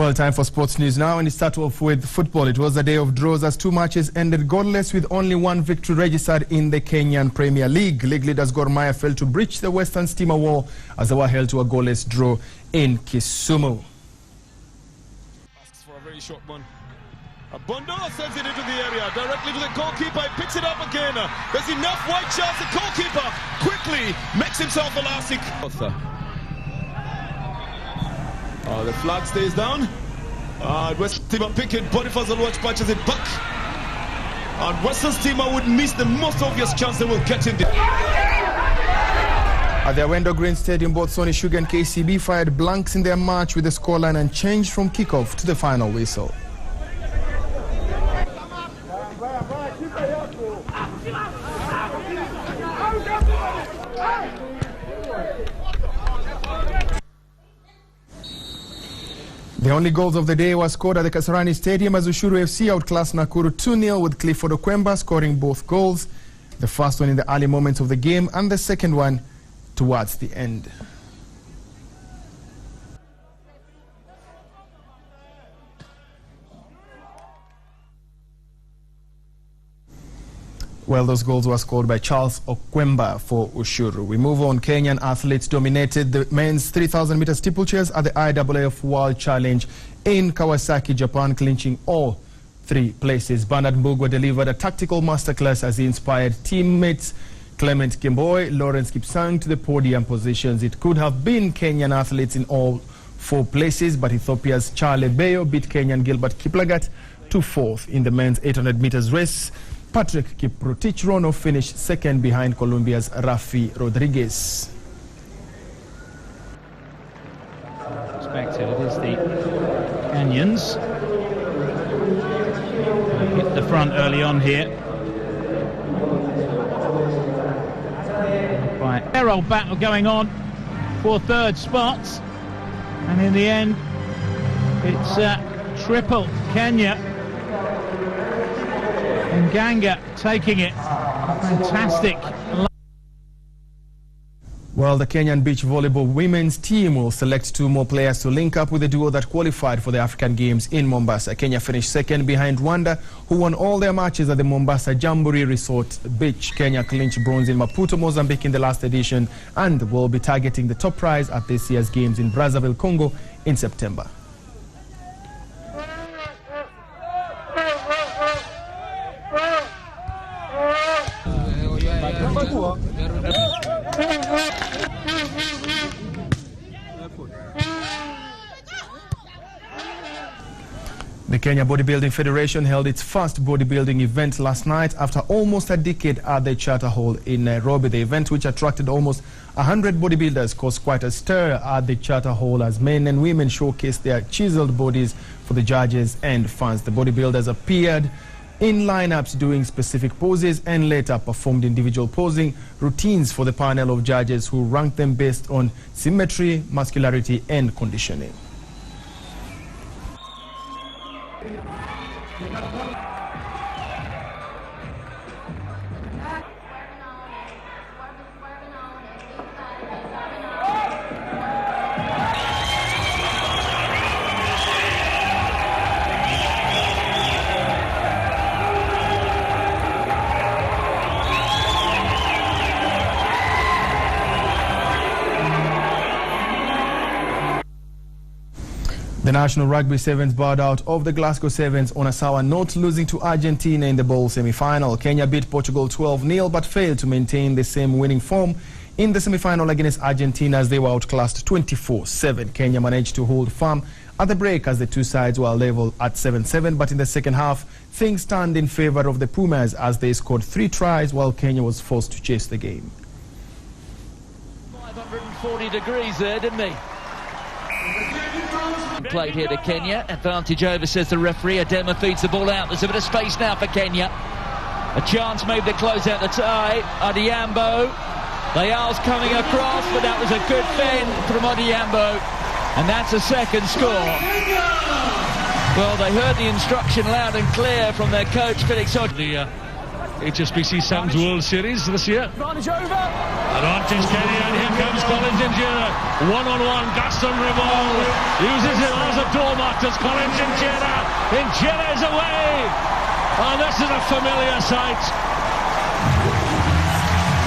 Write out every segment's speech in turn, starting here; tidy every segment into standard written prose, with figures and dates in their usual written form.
Well, time for sports news now, and it starts off with football. It was a day of draws as two matches ended goalless with only one victory registered in the Kenyan Premier League. League leaders Gor Mahia failed to breach the Western Steamer wall as they were held to a goalless draw in Kisumu. Passes for a very short one. Abondola sends it into the area, directly to the goalkeeper. He picks it up again. There's enough wide chance. The goalkeeper quickly makes himself elastic. The flag stays down. Western Steamer pick it. Boniface Oluwach patches it back. And Western Steamer would miss the most obvious chance they will get in there. At the Awendo Green Stadium, both Sony Sugar and KCB fired blanks in their match with the scoreline and changed from kickoff to the final whistle. The only goals of the day were scored at the Kasarani Stadium as Ushuru FC outclassed Nakuru 2-0 with Clifford Okwemba scoring both goals. The first one in the early moments of the game and the second one towards the end. Well, those goals were scored by Charles Okwemba for Ushuru. We move on. Kenyan athletes dominated the men's 3,000-meter steeplechase at the IAAF World Challenge in Kawasaki, Japan, clinching all three places. Bernard Mbugua delivered a tactical masterclass as he inspired teammates Clement Kimboy, Lawrence Kipsang to the podium positions. It could have been Kenyan athletes in all four places, but Ethiopia's Charlie Bayo beat Kenyan Gilbert Kiplagat to fourth in the men's 800 meters race. Patrick Kiprotich Rono finished second behind Colombia's Rafi Rodriguez. Expected, it is the Kenyans. Hit the front early on here. Right, old battle going on for third spots, and in the end, it's triple Kenya. And Ganga taking it. Fantastic. Well, the Kenyan beach volleyball women's team will select two more players to link up with the duo that qualified for the African Games in Mombasa. Kenya finished second behind Rwanda, who won all their matches at the Mombasa Jamboree Resort Beach. Kenya clinched bronze in Maputo, Mozambique in the last edition and will be targeting the top prize at this year's Games in Brazzaville, Congo in September. The Kenya Bodybuilding Federation held its first bodybuilding event last night after almost a decade at the Charter Hall in Nairobi. The event, which attracted almost 100 bodybuilders, caused quite a stir at the Charter Hall as men and women showcased their chiseled bodies for the judges and fans. The bodybuilders appeared in lineups doing specific poses and later performed individual posing routines for the panel of judges who ranked them based on symmetry, muscularity and conditioning. The National Rugby Sevens bowed out of the Glasgow Sevens on a sour note, losing to Argentina in the bowl semi-final. Kenya beat Portugal 12-0 but failed to maintain the same winning form in the semi-final against Argentina as they were outclassed 24-7. Kenya managed to hold firm at the break as the two sides were level at 7-7, but in the second half, things turned in favor of the Pumas as they scored 3 tries while Kenya was forced to chase the game. 540 degrees there, didn't he? Played here to Kenya. Advantage over, says the referee. Adema feeds the ball out. There's a bit of space now for Kenya. A chance maybe to close out the tie. Odhiambo. Leal's coming across, but that was a good fend from Odhiambo. And that's a second score. Well, they heard the instruction loud and clear from their coach, Felix Hodge. The HSBC Sam's World Series this year. Advantage over. Advantage Kenya, and here comes Collins Injera. One-on-one, Gaston Revol uses it as a doormat as Collins Injera. Injera is away. Oh, this is a familiar sight.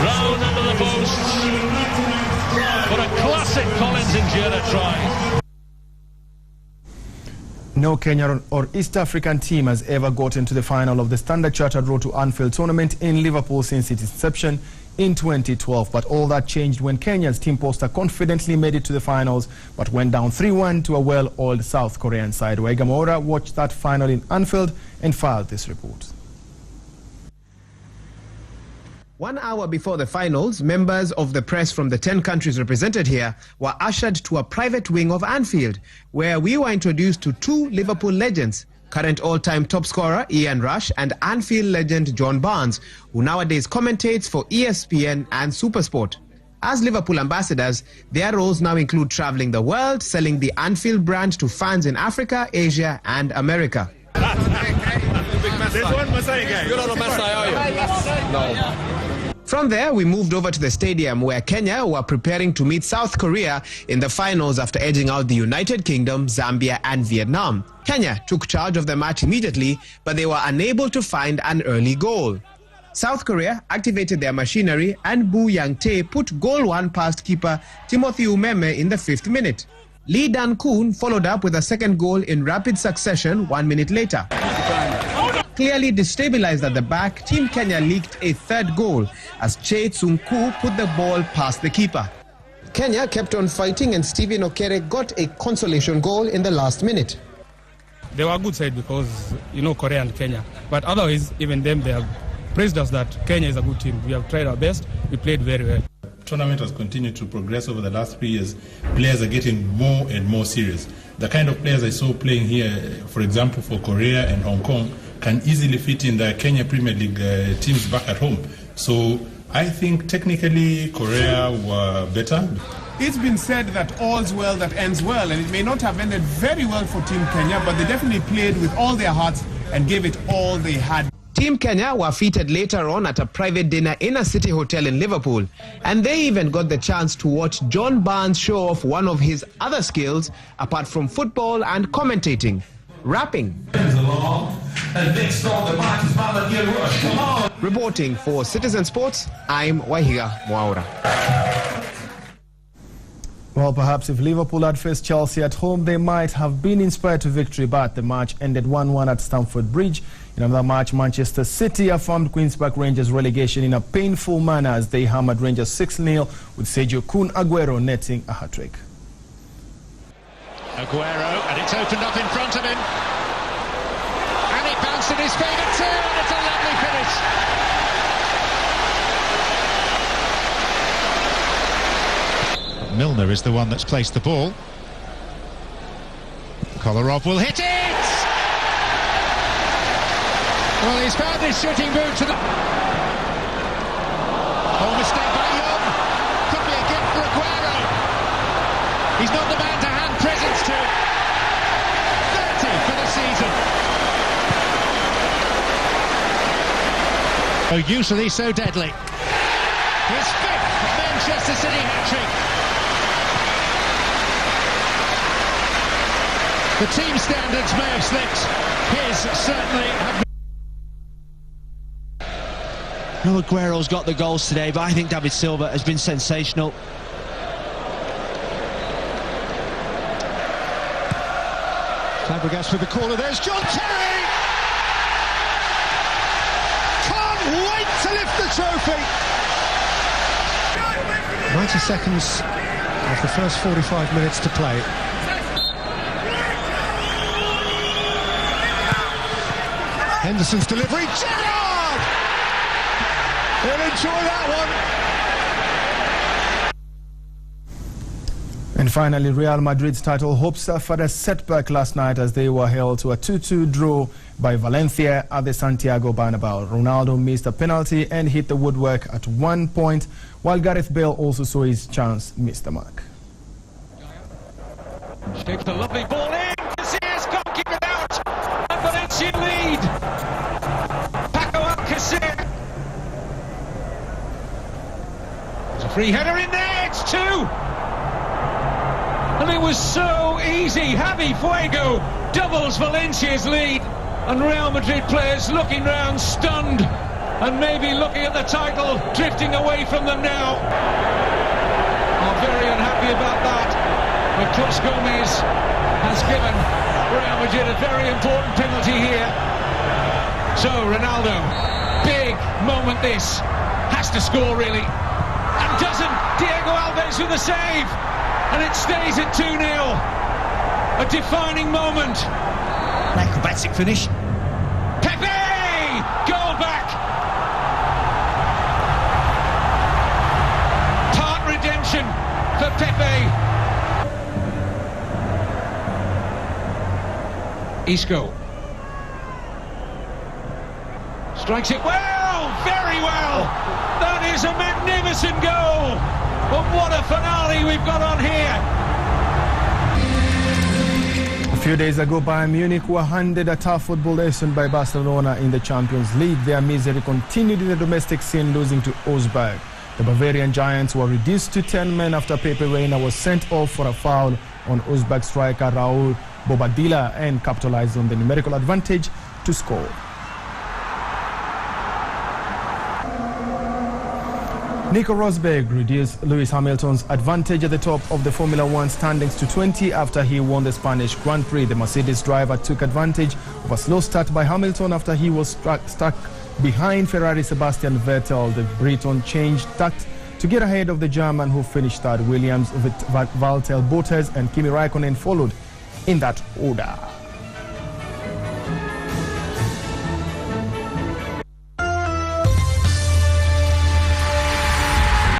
Round under the post. But a classic Collins Injera try. No Kenyan or East African team has ever gotten to the final of the Standard Chartered Road to Anfield tournament in Liverpool since its inception in 2012. But all that changed when Kenya's team poster confidently made it to the finals but went down 3-1 to a well-oiled South Korean side. Waiga Mwaura watched that final in Anfield and filed this report. 1 hour before the finals, members of the press from the 10 countries represented here were ushered to a private wing of Anfield, where we were introduced to two Liverpool legends, current all-time top scorer Ian Rush and Anfield legend John Barnes, who nowadays commentates for ESPN and SuperSport. As Liverpool ambassadors, their roles now include travelling the world, selling the Anfield brand to fans in Africa, Asia and America. There's one Masai guy. You're not a Masai, are you? No. From there, we moved over to the stadium where Kenya were preparing to meet South Korea in the finals after edging out the United Kingdom, Zambia and Vietnam. Kenya took charge of the match immediately, but they were unable to find an early goal. South Korea activated their machinery and Bu Yang-tae put goal one past keeper Timothy Umeme in the 5th minute. Lee Dan-koon followed up with a second goal in rapid succession 1 minute later. Clearly destabilized at the back, Team Kenya leaked a third goal as Che Tsung-koo put the ball past the keeper. Kenya kept on fighting and Stephen Okere got a consolation goal in the last minute. They were a good side because, you know, Korea and Kenya. But otherwise, even them, they have praised us that Kenya is a good team. We have tried our best. We played very well. The tournament has continued to progress over the last 3 years. Players are getting more and more serious. The kind of players I saw playing here, for example, for Korea and Hong Kong, can easily fit in the Kenya Premier League teams back at home. So I think technically Korea were better. It's been said that all's well that ends well, and it may not have ended very well for Team Kenya, but they definitely played with all their hearts and gave it all they had. Team Kenya were feted later on at a private dinner in a city hotel in Liverpool, and they even got the chance to watch John Barnes show off one of his other skills apart from football and commentating: rapping. Reporting for Citizen Sports, I'm Waiga Mwaura. Well, perhaps if Liverpool had faced Chelsea at home, they might have been inspired to victory, but the match ended 1-1 at Stamford Bridge. In another match, Manchester City affirmed Queen's Park Rangers' relegation in a painful manner as they hammered Rangers 6-0, with Sergio Kun Aguero netting a hat-trick. Aguero, and it's opened up in front of him. And it bounced in his favour too, and it's a lovely finish. Milner is the one that's placed the ball. Kolarov will hit it! Well, he's found his shooting boot to the... Oh, mistake by Young. Could be a gift for Aguero. He's not the man to hand presents to. 30 for the season. Oh, usually so deadly. His 5th Manchester City hat-trick. The team standards may have slipped. His certainly have. No, Aguero's got the goals today, but I think David Silva has been sensational. Fabregas with the corner, there's John Terry! Can't wait to lift the trophy! 90 seconds of the first 45 minutes to play. Henderson's delivery, Gerrard! He'll enjoy that one. And finally, Real Madrid's title hopes suffered a setback last night as they were held to a 2-2 draw by Valencia at the Santiago Bernabeu. Ronaldo missed a penalty and hit the woodwork at 1 point, while Gareth Bale also saw his chance miss the mark. Takes the lovely ball in. Casillas can't keep it out. And Valencia lead. Paco Alcacer. There's a free header in there, it's 2! And it was so easy. Javi Fuego doubles Valencia's lead, and Real Madrid players looking round stunned and maybe looking at the title drifting away from them now. Are very unhappy about that, but Cos Gomez has given Real Madrid a very important penalty here. So Ronaldo, big moment this, has to score really, and doesn't. Diego Alves with the save, and it stays at 2-0. A defining moment. Acrobatic finish. Pepe! Goal back! Part redemption for Pepe. Isco. Strikes it well! Very well! That is a magnificent goal! But what a finale we've got on here! A few days ago, Bayern Munich were handed a tough football lesson by Barcelona in the Champions League. Their misery continued in the domestic scene, losing to Augsburg. The Bavarian Giants were reduced to 10 men after Pepe Reina was sent off for a foul on Augsburg striker Raul Bobadilla and capitalized on the numerical advantage to score. Nico Rosberg reduced Lewis Hamilton's advantage at the top of the Formula One standings to 20 after he won the Spanish Grand Prix. The Mercedes driver took advantage of a slow start by Hamilton after he was stuck behind Ferrari Sebastian Vettel. The Briton changed tack to get ahead of the German, who finished third. Williams, Valtteri Bottas and Kimi Raikkonen followed in that order.